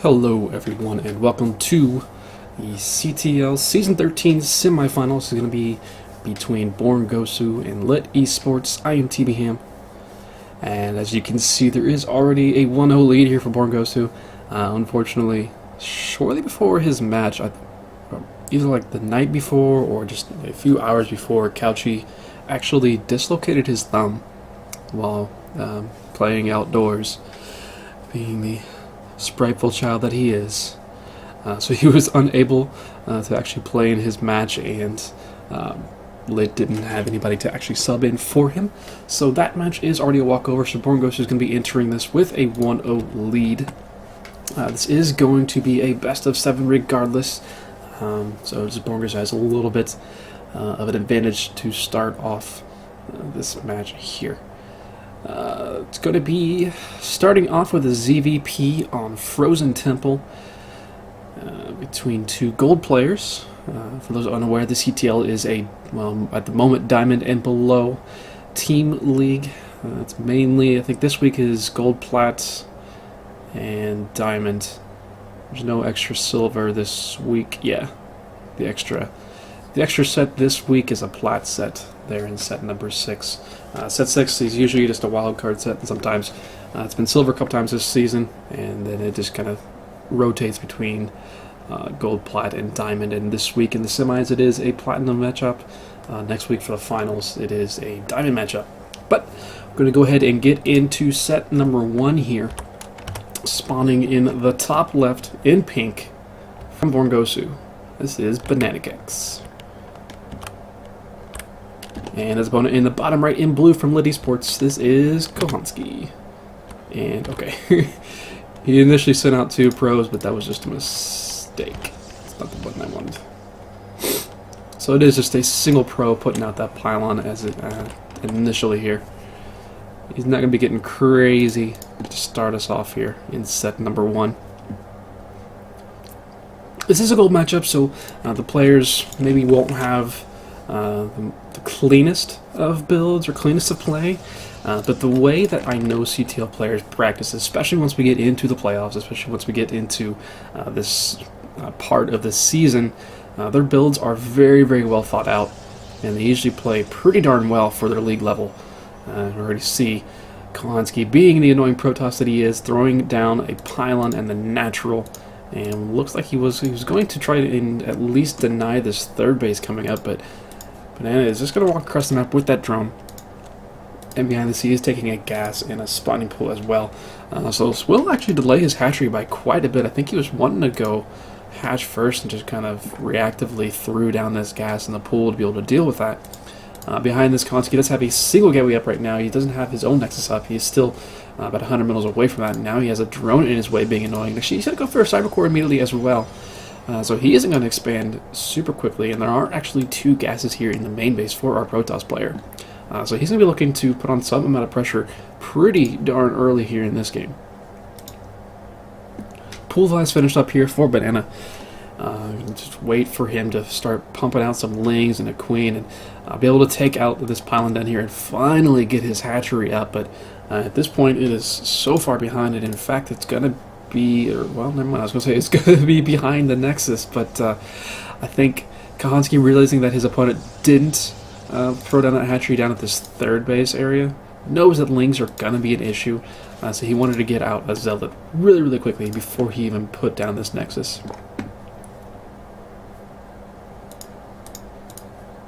Hello everyone and welcome to the CTL Season 13 Semifinal. This is going to be between BornGo and LiT eSports. I am TBHam, and as you can see there is already a 1-0 lead here for BornGo. Unfortunately, shortly before his match, either like the night before or just a few hours before, Couchy actually dislocated his thumb while playing outdoors, being the spriteful child that he is. So he was unable to actually play in his match, and LiT didn't have anybody to actually sub in for him. So that match is already a walkover, so BornGo is going to be entering this with a 1-0 lead. This is going to be a best of 7 regardless, so just BornGo has a little bit of an advantage to start off this match here. It's going to be starting off with a ZVP on Frozen Temple between two gold players. For those unaware, the CTL is a, well, at the moment, diamond and below team league. It's mainly, I think this week is gold, plat, and diamond. There's no extra silver this week. Yeah, the extra set this week is a plat set there in set number 6. Set 6 is usually just a wild card set, and sometimes it's been silver a couple times this season, and then it just kind of rotates between gold, plat, and diamond. And this week in the semis it is a platinum matchup. Next week for the finals it is a diamond matchup. But we're going to go ahead and get into set number 1 here. Spawning in the top left in pink from BornGo, this is Bananenkeks. And as opponent in the bottom right in blue from LiT eSports, this is Kohonski. And okay, he initially sent out 2 pros, but that was just a mistake. It's not the button I wanted. So it is just a single pro putting out that pylon as it initially here. He's not going to be getting crazy to start us off here in set number 1. This is a gold matchup, so the players maybe won't have the cleanest of builds or cleanest of play, but the way that I know CTL players practice, especially once we get into the playoffs, especially once we get into this part of the season, their builds are very, very well thought out, and they usually play pretty darn well for their league level. I already see Kohonski, being the annoying Protoss that he is, throwing down a pylon and the natural, and looks like he was going to try to at least deny this third base coming up, but Banana is just going to walk across the map with that drone. And behind this, he is taking a gas and a spawning pool as well. So this will actually delay his hatchery by quite a bit. I think he was wanting to go hatch first and just kind of reactively threw down this gas in the pool to be able to deal with that. Behind this, Kohonski does have a single gateway up right now. He doesn't have his own nexus up. He's still about 100 miles away from that. Now he has a drone in his way being annoying. Actually, he's going to go for a cyber core immediately as well. So he isn't going to expand super quickly, and there are actually 2 gases here in the main base for our Protoss player. So he's going to be looking to put on some amount of pressure pretty darn early here in this game. Pool has finished up here for Banana. Just wait for him to start pumping out some lings and a queen, and be able to take out this pylon down here and finally get his hatchery up. But at this point it is so far behind it. In fact, it's going to be, well, never mind, I was going to say it's going to be behind the nexus, but I think Kohonski, realizing that his opponent didn't throw down that hatchery down at this third base area, knows that lings are going to be an issue, so he wanted to get out a Zealot really, really quickly before he even put down this nexus.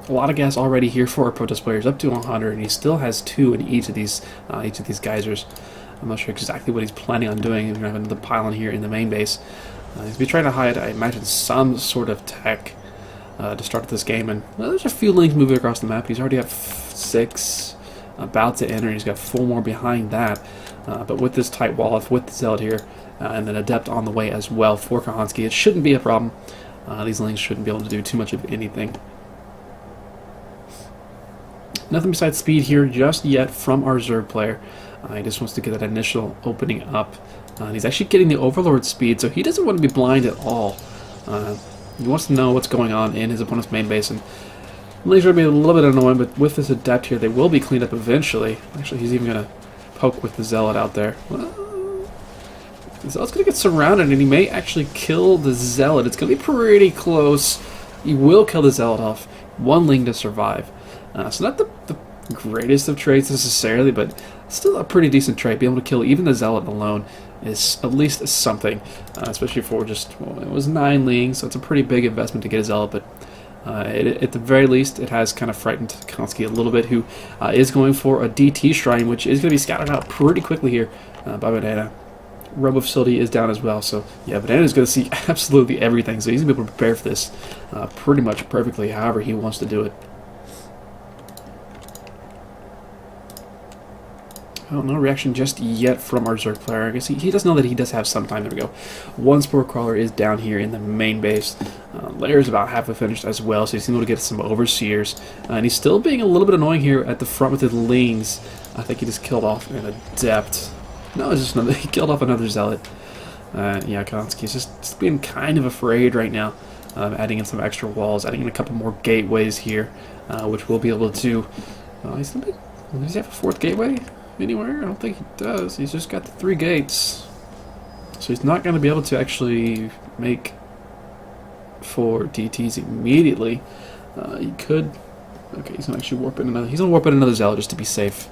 A lot of gas already here for our Protoss players, up to 100, and he still has 2 in each of these geysers. I'm not sure exactly what he's planning on doing. We're having the pylon here in the main base. He's going to be trying to hide, I imagine, some sort of tech to start this game. And well, there's a few links moving across the map. He's already got 6 about to enter. He's got 4 more behind that. But with this tight wall, with the Zealot here, and then Adept on the way as well for Kohonski, it shouldn't be a problem. These links shouldn't be able to do too much of anything. Nothing besides speed here just yet from our Zerg player. He just wants to get that initial opening up. He's actually getting the Overlord speed, so he doesn't want to be blind at all. He wants to know what's going on in his opponent's main base, and these are going to be a little bit annoying, but with this Adept here, they will be cleaned up eventually. Actually, he's even going to poke with the Zealot out there. The Zealot's going to get surrounded, and he may actually kill the Zealot. It's going to be pretty close. He will kill the Zealot off. One Ling to survive. So not the greatest of traits necessarily, but still a pretty decent trait. Being able to kill even the Zealot alone is at least something, especially for just, well, it was 9 Lings, so it's a pretty big investment to get a Zealot, but at the very least, it has kind of frightened Kohonski a little bit, who is going for a DT Shrine, which is going to be scattered out pretty quickly here by Banana. Robo Facility is down as well, so yeah, Banana is going to see absolutely everything, so he's going to be able to prepare for this pretty much perfectly, however he wants to do it. Well, no reaction just yet from our Zerg player. I guess he does know that he does have some time. There we go. One Spore Crawler is down here in the main base. Lair is about halfway finished as well, so he's able to get some Overseers. And he's still being a little bit annoying here at the front with his Lings. I think he just killed off an Adept. No, it's just another. He killed off another Zealot. Yeah, Kohonski's just being kind of afraid right now. Adding in some extra walls, adding in a couple more gateways here, which we'll be able to... does he have a 4th gateway anywhere? I don't think he does. He's just got the 3 gates. So he's not going to be able to actually make 4 DTs immediately. He could... Okay, he's going to actually warp in another... He's going to warp in another Zealot just to be safe.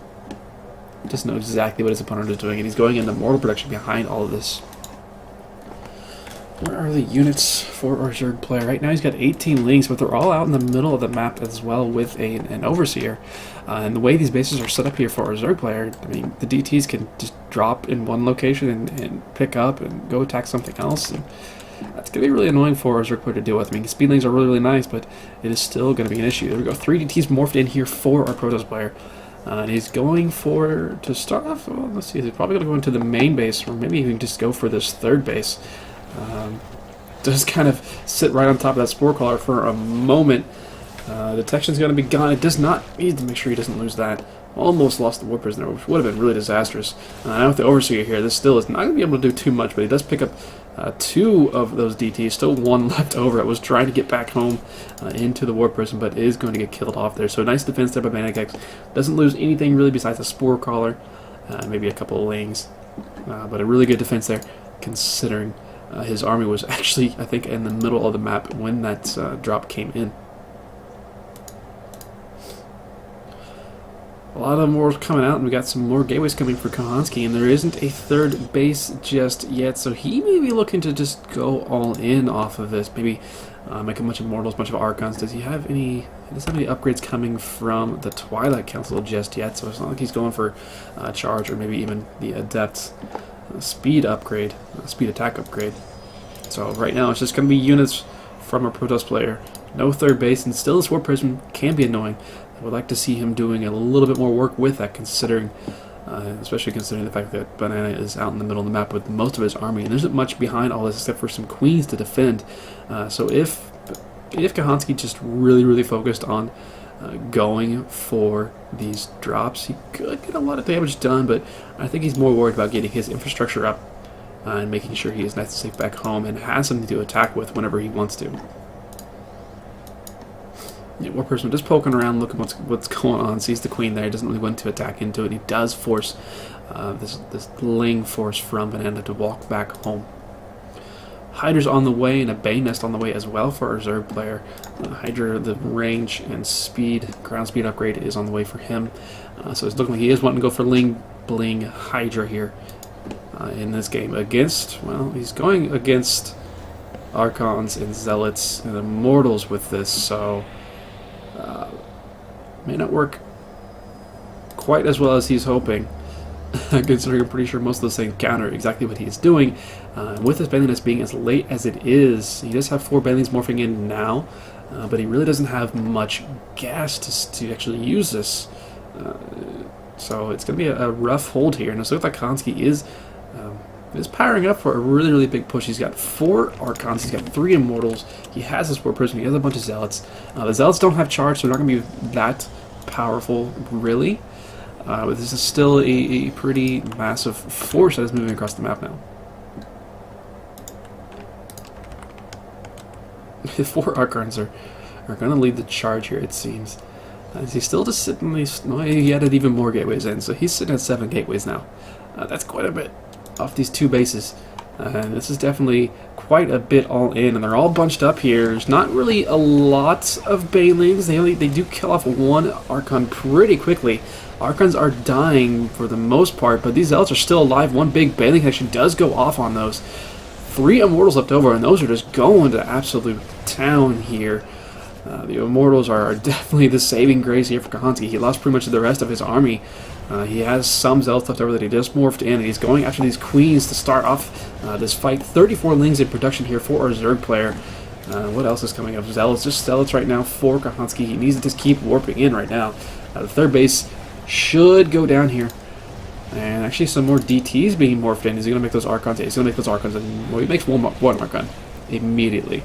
Just know exactly what his opponent is doing, and he's going into mortal production behind all of this. Where are the units for our Zerg player? Right now he's got 18 Lings, but they're all out in the middle of the map as well with an Overseer. And the way these bases are set up here for our Zerg player, I mean, the DTs can just drop in one location and pick up and go attack something else. And that's going to be really annoying for our Zerg player to deal with. I mean, speed Lings are really, really nice, but it is still going to be an issue. There we go, 3 DTs morphed in here for our Protoss player. And he's going for, to start off, well, let's see, he's probably going to go into the main base, or maybe even just go for this 3rd base. Does kind of sit right on top of that Spore Crawler for a moment. Detection's going to be gone. It does not, he needs to make sure he doesn't lose that. Almost lost the War Prisoner, which would have been really disastrous. Now with the Overseer here, this still is not going to be able to do too much, but he does pick up 2 of those DTs. Still 1 left over. It was trying to get back home into the War Prison, but is going to get killed off there. So nice defense there by Bananenkeks. Doesn't lose anything really besides the Spore Crawler, maybe a couple of Lings. But a really good defense there, considering his army was actually, I think, in the middle of the map when that drop came in. A lot of more coming out, and we got some more gateways coming for Kohonski, and there isn't a 3rd base just yet, so he may be looking to just go all in off of this. Maybe make a bunch of Mortals, a bunch of Archons. Does he have any? He doesn't have any upgrades coming from the Twilight Council just yet, so it's not like he's going for charge or maybe even the Adept speed upgrade, speed attack upgrade. So right now it's just going to be units from a Protoss player. No 3rd base, and still this War Prism can be annoying. I would like to see him doing a little bit more work with that, considering, especially considering the fact that Banana is out in the middle of the map with most of his army, and there isn't much behind all this except for some queens to defend. So if Kohonski just really focused on going for these drops, he could get a lot of damage done, but I think he's more worried about getting his infrastructure up and making sure he is nice and safe back home and has something to attack with whenever he wants to. Yeah, War Person just poking around, looking what's going on, sees the queen there, doesn't really want to attack into it. He does force this Ling force from Banana to walk back home. Hydra's on the way, and a Bay Nest on the way as well for our Zerg player. Hydra, the range and speed, ground speed upgrade is on the way for him. So it's looking like he is wanting to go for Ling Bling Hydra here in this game. Against, well, he's going against Archons and Zealots and Immortals with this, so may not work quite as well as he's hoping. Considering I'm pretty sure most of those things counter exactly what he's doing. With his Banelings being as late as it is, he does have 4 Banelings morphing in now, but he really doesn't have much gas to actually use this. So it's going to be a rough hold here. And it looks like Kohonski is powering up for a really big push. He's got 4 Archons, he's got 3 Immortals, he has this War Prisoner, he has a bunch of Zealots. The Zealots don't have charge, so they're not going to be that powerful, really. But this is still a pretty massive force that is moving across the map now. The 4 Archons are going to lead the charge here, it seems. Is he still just sitting? He added even more gateways in, so he's sitting at 7 gateways now. That's quite a bit off these 2 bases. And this is definitely quite a bit all in, and they're all bunched up here. There's not really a lot of Banelings. They do kill off one Archon pretty quickly. Archons are dying for the most part, but these Zealots are still alive. One big Baneling connection does go off on those. 3 Immortals left over, and those are just going to absolute town here. The Immortals are definitely the saving grace here for Kohonski. He lost pretty much the rest of his army. He has some Zealots left over that he just morphed in, and he's going after these Queens to start off this fight. 34 Lings in production here for our Zerg player. What else is coming up? Zealots, just Zealots right now for Kohonski. He needs to just keep warping in right now. The third base should go down here. And actually some more DTs being morphed in. He's going to make those Archons. Yeah, he's going to make those Archons. And, well, he makes one Archon immediately.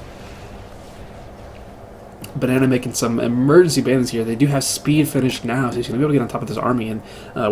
Banana making some emergency bans here. They do have speed finished now, so he's going to be able to get on top of this army. And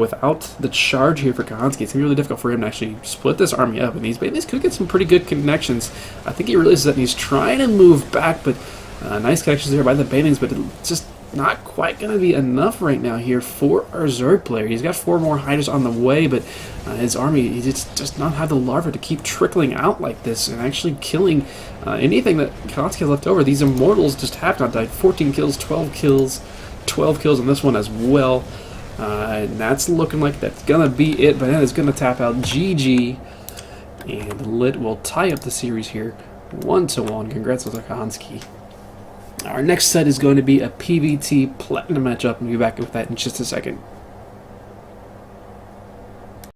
without the charge here for Kohonski, it's going to be really difficult for him to actually split this army up. And these Banelings could get some pretty good connections. I think he realizes that, and he's trying to move back, but nice connections there by the Banelings, but it's just not quite going to be enough right now here for our Zerg player. He's got 4 more Hydras on the way, but his army, he just does not have the larva to keep trickling out like this and actually killing anything that Kohonski has left over. These Immortals just have not died. 14 kills, 12 kills, 12 kills on this one as well. And that's looking like that's going to be it. Banana's going to tap out GG, and LiT will tie up the series here 1-1. Congrats to Kohonski. Our next set is going to be a PvT Platinum matchup, and we'll be back with that in just a second.